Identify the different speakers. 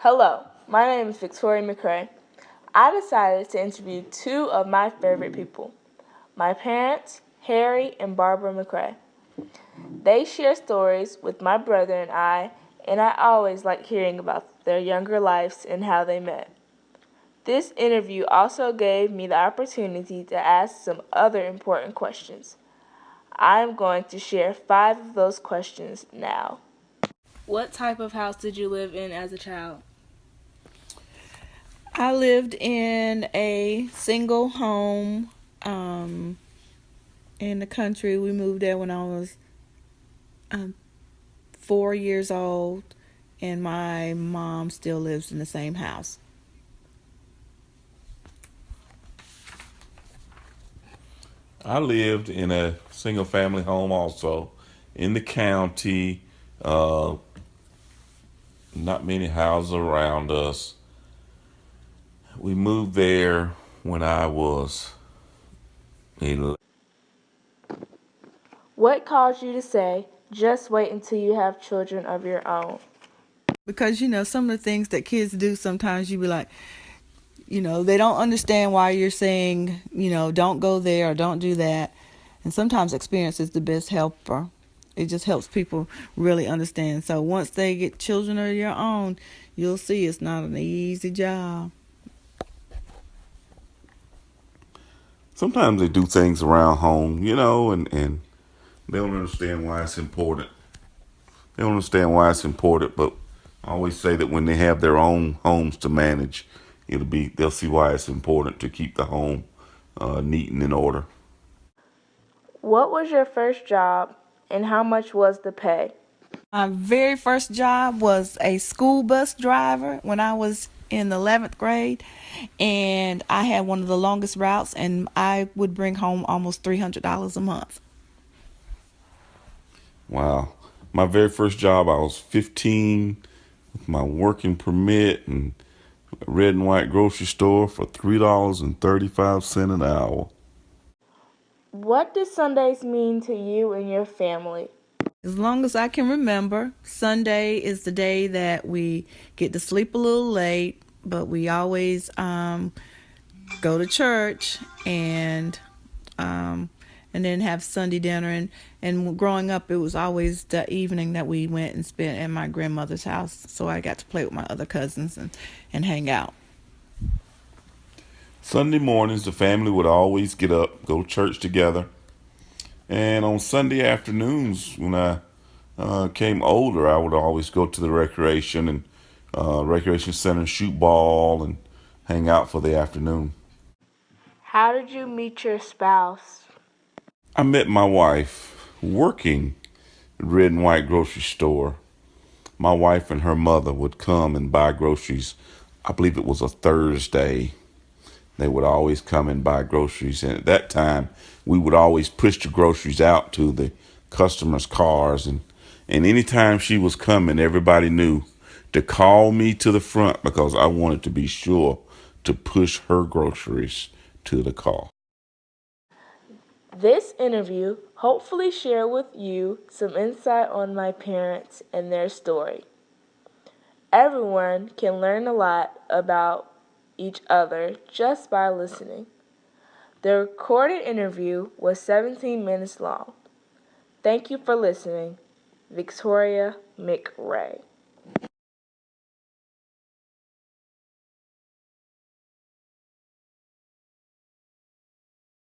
Speaker 1: Hello, my name is Victoria McCrae. I decided to interview two of my favorite people, my parents, Harry and Barbara McCrae. They share stories with my brother and I always like hearing about their younger lives and how they met. This interview also gave me the opportunity to ask some other important questions. I'm going to share 5 of those questions now. What type of house did you live in as a child?
Speaker 2: I lived in a single home in the country. We moved there when I was 4 years old, and my mom still lives in the same house.
Speaker 3: I lived in a single family home also in the county, uh, not many houses around us. We moved there when I was 11.
Speaker 1: What caused you to say, just wait until you have children of your own?
Speaker 2: Because, some of the things that kids do, sometimes you be like, they don't understand why you're saying, don't go there or don't do that. And sometimes experience is the best helper. It just helps people really understand. So once they get children of your own, you'll see it's not an easy job.
Speaker 3: Sometimes they do things around home, and they don't understand why it's important. They don't understand why it's important, but I always say that when they have their own homes to manage, they'll see why it's important to keep the home neat and in order.
Speaker 1: What was your first job and how much was the pay?
Speaker 2: My very first job was a school bus driver when I was in the 11th grade, and I had one of the longest routes, and I would bring home almost $300 a month.
Speaker 3: Wow. My very first job, I was 15 with my working permit and a red and white grocery store for $3.35 an hour.
Speaker 1: What did Sundays mean to you and your family?
Speaker 2: As long as I can remember, Sunday is the day that we get to sleep a little late, but we always go to church um, and then have Sunday dinner. And growing up, it was always the evening that we went and spent at my grandmother's house, so I got to play with my other cousins and hang out.
Speaker 3: Sunday mornings, the family would always get up, go to church together. And on Sunday afternoons, when I came older, I would always go to the recreation center, shoot ball, and hang out for the afternoon.
Speaker 1: How did you meet your spouse?
Speaker 3: I met my wife working at Red and White grocery store. My wife and her mother would come and buy groceries. I believe it was a Thursday. They would always come and buy groceries. And at that time, we would always push the groceries out to the customers' cars. And anytime she was coming, everybody knew to call me to the front because I wanted to be sure to push her groceries to the car.
Speaker 1: This interview hopefully shared with you some insight on my parents and their story. Everyone can learn a lot about each other just by listening. The recorded interview was 17 minutes long. Thank you for listening. Victoria McRae.